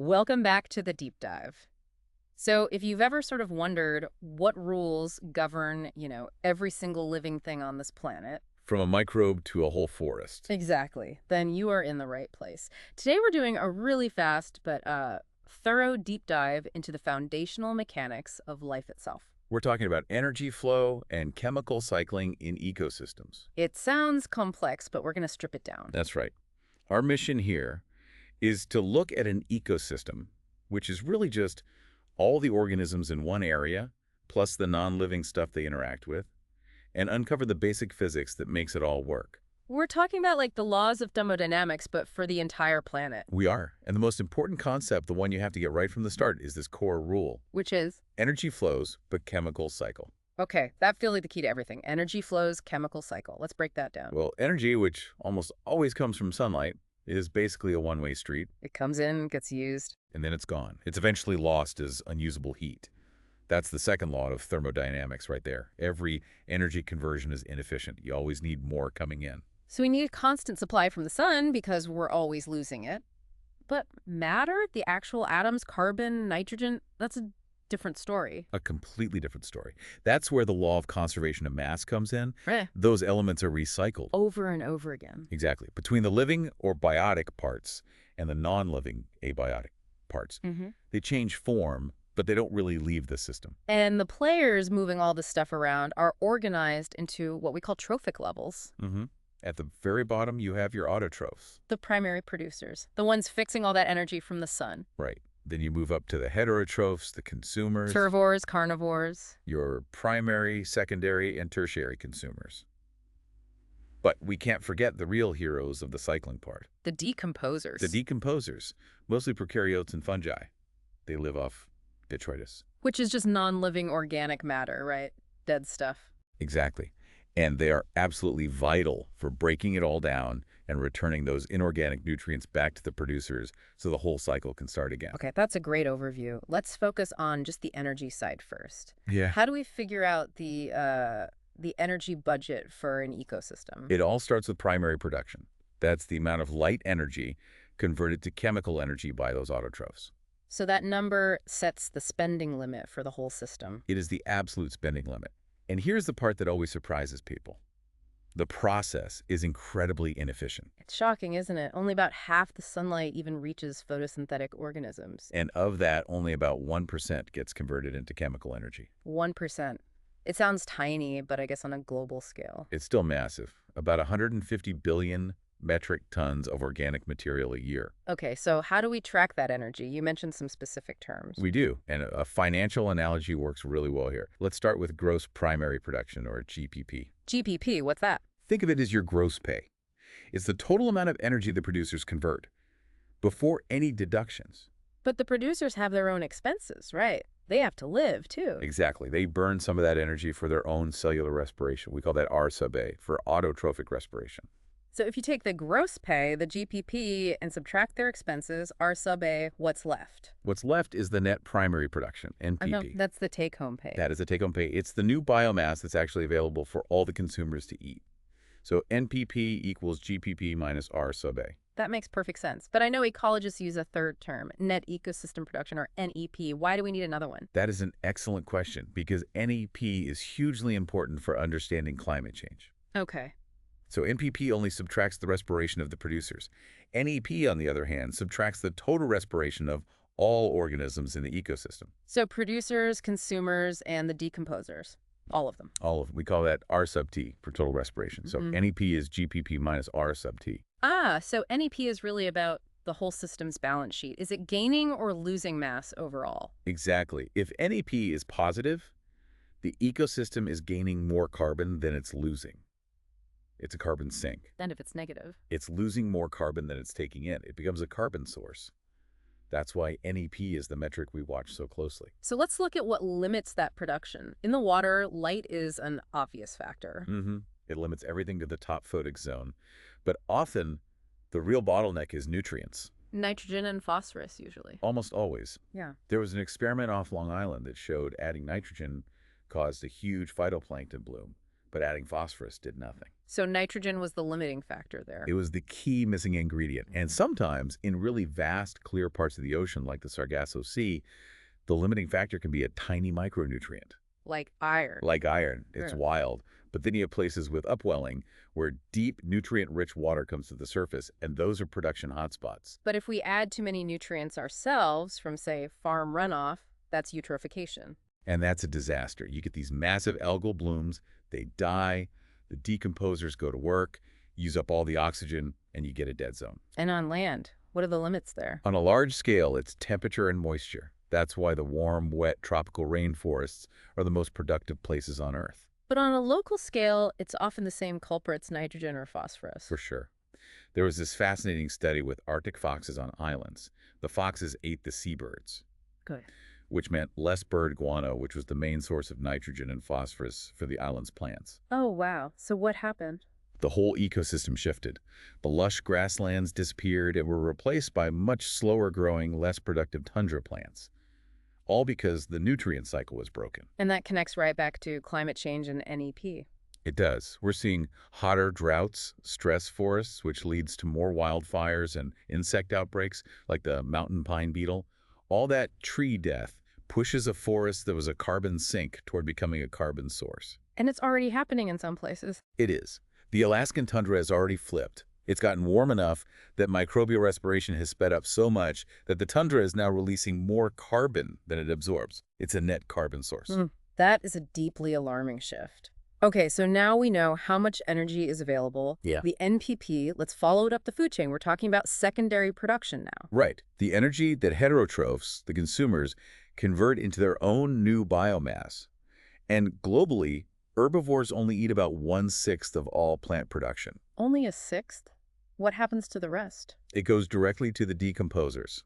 Welcome back to the deep dive. So, if you've ever sort of wondered what rules govern, every single living thing on this planet, From a microbe to a whole forest. exactly, then you are in the right place. Today, we're doing a really fast but thorough deep dive into the foundational mechanics of life itself. We're talking about energy flow and chemical cycling in ecosystems. It sounds complex, but we're going to strip it down. That's right. Our mission here is to look at an ecosystem, which is really just all the organisms in one area, plus the non-living stuff they interact with, and uncover the basic physics that makes it all work. We're talking about like the laws of thermodynamics, but for the entire planet, We are. And the most important concept, the one you have to get right from the start, is this core rule. which is Energy flows, but chemicals cycle. okay, that feels like the key to everything. Energy flows, chemical cycle. Let's break that down. Well, energy, which almost always comes from sunlight, is basically a one-way street. It comes in, gets used. And then it's gone. It's eventually lost as unusable heat. That's the second law of thermodynamics right there. Every energy conversion is inefficient. You always need more coming in. So we need a constant supply from the sun because we're always losing it. But matter, the actual atoms, carbon, nitrogen, that's a different story. A completely different story. That's where the law of conservation of mass comes in. Right. Those elements are recycled. Over and over again. Exactly. Between the living or biotic parts and the non-living abiotic parts. They change form, but they don't really leave the system. And the players moving all this stuff around are organized into what we call trophic levels, At the very bottom, you have your autotrophs. the primary producers, the ones fixing all that energy from the sun. Right. Then you move up to the heterotrophs, the consumers, Herbivores, carnivores. your primary, secondary, and tertiary consumers. But we can't forget the real heroes of the cycling part. The decomposers. The decomposers, mostly prokaryotes and fungi. They live off detritus. Which is just non-living organic matter, right? Dead stuff. Exactly. And they are absolutely vital for breaking it all down and returning those inorganic nutrients back to the producers so the whole cycle can start again. Okay, that's a great overview. Let's focus on just the energy side first. Yeah. How do we figure out the energy budget for an ecosystem? It all starts with primary production. That's the amount of light energy converted to chemical energy by those autotrophs. So that number sets the spending limit for the whole system. It is the absolute spending limit. And here's the part that always surprises people. The process is incredibly inefficient. It's shocking, isn't it? Only about half the sunlight even reaches photosynthetic organisms. And of that, only about 1% gets converted into chemical energy. 1%. It sounds tiny, but I guess on a global scale. It's still massive, about 150 billion metric tons of organic material a year. Okay, so how do we track that energy? You mentioned some specific terms. We do, and a financial analogy works really well here. Let's start with gross primary production, or GPP. GPP, what's that? Think of it as your gross pay. It's the total amount of energy the producers convert before any deductions. But the producers have their own expenses, right? They have to live, too. Exactly. They burn some of that energy for their own cellular respiration. We call that R sub A, for autotrophic respiration. So if you take the gross pay, the GPP, and subtract their expenses, R sub A, what's left? What's left is the net primary production, I know, NPP. that's the take-home pay. That is a take-home pay. It's the new biomass that's actually available for all the consumers to eat. So NPP equals GPP minus R sub A. That makes perfect sense. But I know ecologists use a third term, net ecosystem production, or NEP. Why do we need another one? That is an excellent question because NEP is hugely important for understanding climate change. Okay. So NPP only subtracts the respiration of the producers. NEP, on the other hand, subtracts the total respiration of all organisms in the ecosystem. So producers, consumers, and the decomposers. All of them. All of them. We call that R sub T for total respiration. So NEP is GPP minus R sub T. Ah, so NEP is really about the whole system's balance sheet. Is it gaining or losing mass overall? Exactly. If NEP is positive, the ecosystem is gaining more carbon than it's losing. It's a carbon sink. Then if it's negative. It's losing more carbon than it's taking in. It becomes a carbon source. That's why NEP is the metric we watch so closely. So let's look at what limits that production. In the water, light is an obvious factor. It limits everything to the top photic zone. But often, the real bottleneck is nutrients. Nitrogen and phosphorus, usually. Almost always. Yeah. There was an experiment off Long Island that showed adding nitrogen caused a huge phytoplankton bloom, but adding phosphorus did nothing. So nitrogen was the limiting factor there. It was the key missing ingredient. And sometimes, in really vast, clear parts of the ocean, like the Sargasso Sea, the limiting factor can be a tiny micronutrient. Like iron. Like iron. It's Yeah. wild. But then you have places with upwelling where deep, nutrient-rich water comes to the surface, and those are production hotspots. But if we add too many nutrients ourselves from, say, farm runoff, that's eutrophication. And that's a disaster. You get these massive algal blooms, they die, the decomposers go to work, use up all the oxygen, and you get a dead zone. And on land, what are the limits there? On a large scale, it's temperature and moisture. That's why the warm, wet, tropical rainforests are the most productive places on Earth. But on a local scale, it's often the same culprits, nitrogen or phosphorus. For sure. There was this fascinating study with Arctic foxes on islands. The foxes ate the seabirds, Good. which meant less bird guano, which was the main source of nitrogen and phosphorus for the island's plants. Oh, wow. So what happened? The whole ecosystem shifted. The lush grasslands disappeared and were replaced by much slower-growing, less productive tundra plants. All because the nutrient cycle was broken. And that connects right back to climate change and NEP. It does. We're seeing hotter droughts, stress forests, which leads to more wildfires and insect outbreaks, like the mountain pine beetle. All that tree death pushes a forest that was a carbon sink toward becoming a carbon source. And it's already happening in some places. It is. The Alaskan tundra has already flipped. It's gotten warm enough that microbial respiration has sped up so much that the tundra is now releasing more carbon than it absorbs. It's a net carbon source. That is a deeply alarming shift. Okay, so now we know how much energy is available. Yeah. The NPP, let's follow it up the food chain. We're talking about secondary production now. Right. The energy that heterotrophs, the consumers, convert into their own new biomass. And globally, herbivores only eat about 1/6 of all plant production. Only a sixth? What happens to the rest? It goes directly to the decomposers.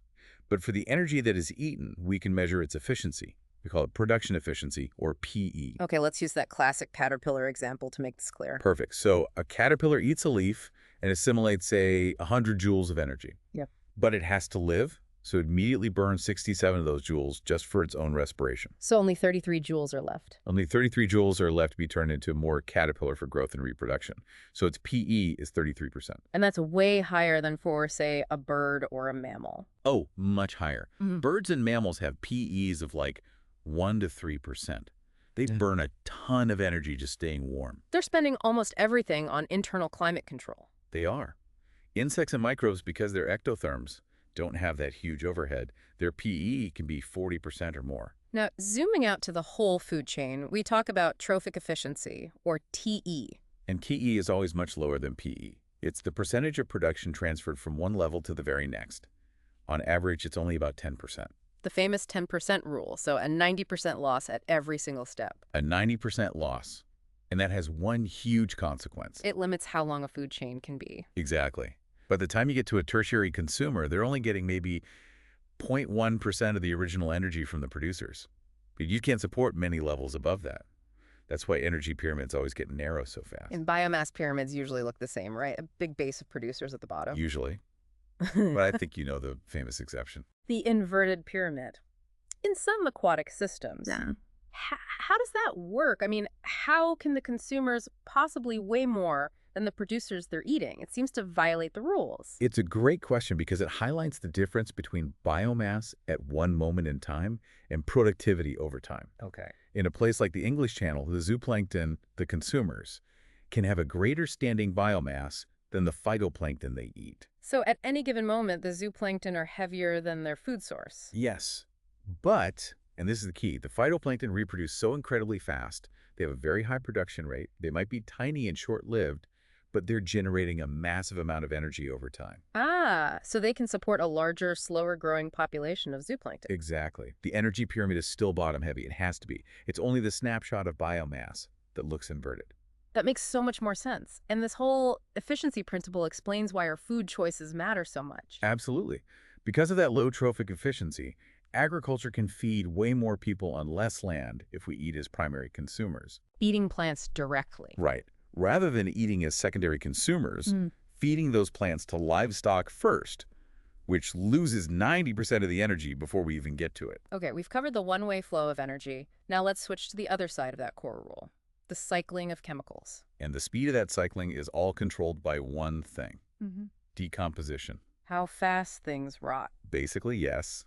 But for the energy that is eaten, we can measure its efficiency. We call it production efficiency, or PE. Okay, let's use that classic caterpillar example to make this clear. Perfect. So a caterpillar eats a leaf and assimilates, say, 100 joules of energy. Yep. But it has to live, so it immediately burns 67 of those joules just for its own respiration. So only 33 joules are left. Only 33 joules are left to be turned into more caterpillar for growth and reproduction. So its PE is 33%. And that's way higher than for, say, a bird or a mammal. Oh, much higher. Mhm. Birds and mammals have PEs of like 1 to 3%. They burn a ton of energy just staying warm. They're spending almost everything on internal climate control. They are. Insects and microbes, because they're ectotherms, don't have that huge overhead. Their PE can be 40% or more. Now, zooming out to the whole food chain, we talk about trophic efficiency, or TE. And KE is always much lower than PE. It's the percentage of production transferred from one level to the very next. On average, it's only about 10%. The famous 10% rule, so a 90% loss at every single step. A 90% loss. And that has one huge consequence. It limits how long a food chain can be. Exactly. By the time you get to a tertiary consumer, they're only getting maybe 0.1% of the original energy from the producers. But you can't support many levels above that. That's why energy pyramids always get narrow so fast. And biomass pyramids usually look the same, right? A big base of producers at the bottom. Usually. But I think you know the famous exception. The inverted pyramid. In some aquatic systems. Yeah. How does that work? I mean, how can the consumers possibly weigh more than the producers they're eating? It seems to violate the rules. It's a great question because it highlights the difference between biomass at one moment in time and productivity over time. Okay. In a place like the English Channel, the zooplankton, the consumers, can have a greater standing biomass than the phytoplankton they eat. So at any given moment, the zooplankton are heavier than their food source. Yes, but, and this is the key, the phytoplankton reproduce so incredibly fast, they have a very high production rate, they might be tiny and short-lived, but they're generating a massive amount of energy over time. Ah, so they can support a larger, slower-growing population of zooplankton. Exactly. The energy pyramid is still bottom-heavy. It has to be. It's only the snapshot of biomass that looks inverted. That makes so much more sense. And this whole efficiency principle explains why our food choices matter so much. Absolutely. Because of that low trophic efficiency, agriculture can feed way more people on less land if we eat as primary consumers. Eating plants directly. Right. Rather than eating as secondary consumers, feeding those plants to livestock first, which loses 90% of the energy before we even get to it. Okay, we've covered the one-way flow of energy. Now let's switch to the other side of that core rule. The cycling of chemicals. And the speed of that cycling is all controlled by one thing: Hmm. decomposition. How fast things rot. Basically, yes.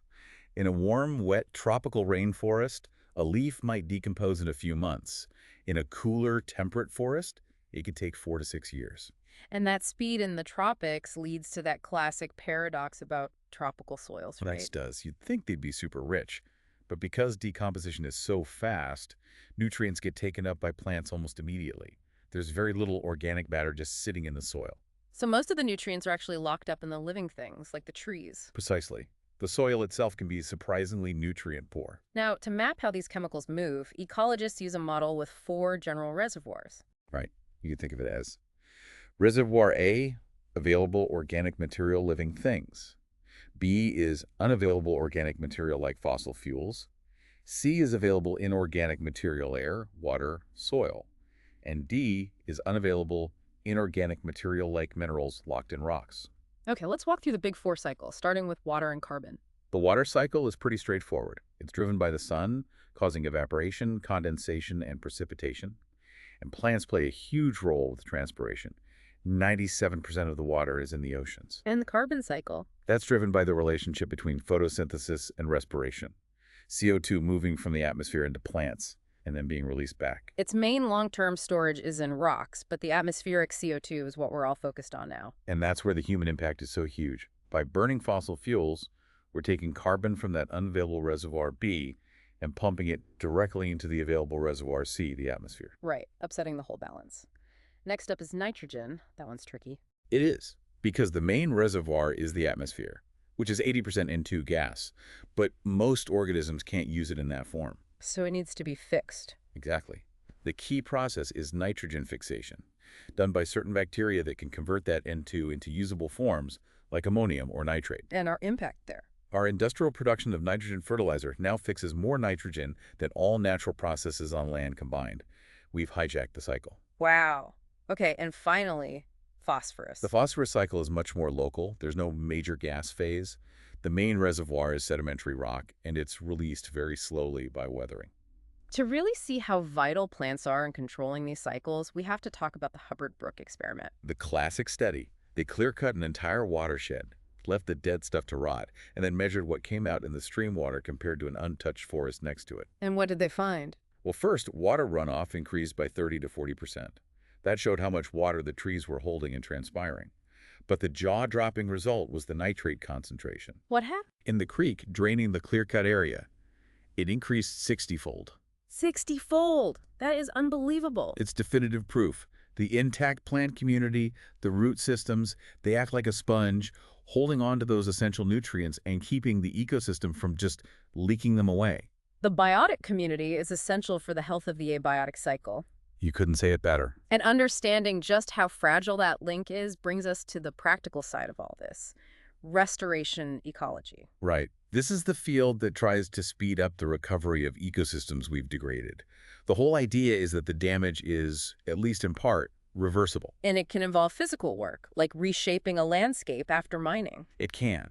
In a warm, wet, tropical rainforest, a leaf might decompose in a few months. In a cooler, temperate forest, it could take 4 to 6 years. And that speed in the tropics leads to that classic paradox about tropical soils, Nice right? does. You'd think they'd be super rich. But because decomposition is so fast, nutrients get taken up by plants almost immediately. There's very little organic matter just sitting in the soil. So most of the nutrients are actually locked up in the living things, like the trees. Precisely. The soil itself can be surprisingly nutrient poor. Now, to map how these chemicals move, ecologists use a model with 4 general reservoirs. Right. You can think of it as Reservoir A, available organic material, living things. B is unavailable organic material like fossil fuels. C is available inorganic material, air, water, soil. And D is unavailable inorganic material like minerals locked in rocks. Okay, let's walk through the big 4 cycles, starting with water and carbon. The water cycle is pretty straightforward. It's driven by the sun, causing evaporation, condensation, and precipitation. And plants play a huge role with transpiration. 97% of the water is in the oceans. And the carbon cycle. That's driven by the relationship between photosynthesis and respiration. CO2 moving from the atmosphere into plants and then being released back. Its main long-term storage is in rocks, but the atmospheric CO2 is what we're all focused on now. And that's where the human impact is so huge. By burning fossil fuels, we're taking carbon from that unavailable reservoir B and pumping it directly into the available reservoir C, the atmosphere. Right, upsetting the whole balance. Next up is nitrogen. That one's tricky. It is, because the main reservoir is the atmosphere, which is 80% N2 gas, but most organisms can't use it in that form. So it needs to be fixed. Exactly. The key process is nitrogen fixation, done by certain bacteria that can convert that N2 into usable forms like ammonium or nitrate. And our impact there. Our industrial production of nitrogen fertilizer now fixes more nitrogen than all natural processes on land combined. We've hijacked the cycle. Wow. Okay, and finally, phosphorus. The phosphorus cycle is much more local. There's no major gas phase. The main reservoir is sedimentary rock, and it's released very slowly by weathering. To really see how vital plants are in controlling these cycles, we have to talk about the Hubbard Brook experiment. The classic study. They clear-cut an entire watershed, left the dead stuff to rot, and then measured what came out in the stream water compared to an untouched forest next to it. And what did they find? Well, first, water runoff increased by 30 to 40%. That showed how much water the trees were holding and transpiring. But the jaw-dropping result was the nitrate concentration. What happened? In the creek draining the clear-cut area, it increased 60-fold. 60-fold! That is unbelievable. It's definitive proof. The intact plant community, the root systems, they act like a sponge, holding on to those essential nutrients and keeping the ecosystem from just leaking them away. The biotic community is essential for the health of the abiotic cycle. You couldn't say it better. And understanding just how fragile that link is brings us to the practical side of all this: restoration ecology. Right. This is the field that tries to speed up the recovery of ecosystems we've degraded. The whole idea is that the damage is, at least in part, reversible. And it can involve physical work, like reshaping a landscape after mining. It can.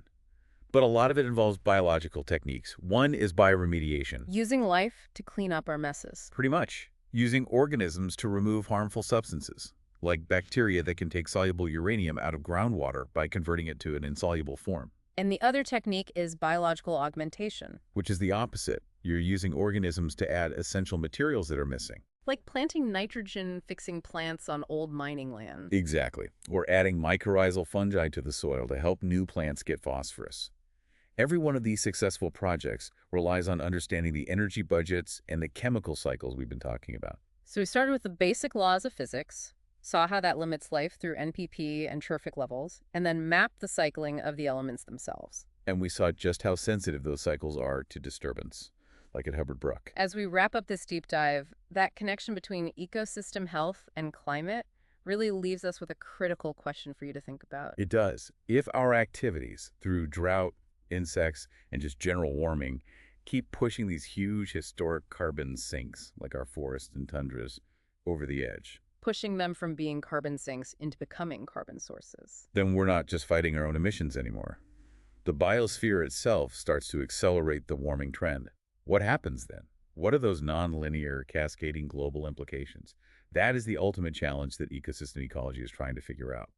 But a lot of it involves biological techniques. One is bioremediation. Using life to clean up our messes. Pretty much. Using organisms to remove harmful substances, like bacteria that can take soluble uranium out of groundwater by converting it to an insoluble form. And the other technique is biological augmentation. Which is the opposite. You're using organisms to add essential materials that are missing. Like planting nitrogen-fixing plants on old mining land. Exactly. Or adding mycorrhizal fungi to the soil to help new plants get phosphorus. Every one of these successful projects relies on understanding the energy budgets and the chemical cycles we've been talking about. So we started with the basic laws of physics, saw how that limits life through NPP and trophic levels, and then mapped the cycling of the elements themselves. And we saw just how sensitive those cycles are to disturbance, like at Hubbard Brook. As we wrap up this deep dive, that connection between ecosystem health and climate really leaves us with a critical question for you to think about. It does. If our activities, through drought, insects, and just general warming, keep pushing these huge historic carbon sinks, like our forests and tundras, over the edge, pushing them from being carbon sinks into becoming carbon sources. then we're not just fighting our own emissions anymore. The biosphere itself starts to accelerate the warming trend. What happens then? What are those nonlinear, cascading global implications? That is the ultimate challenge that ecosystem ecology is trying to figure out.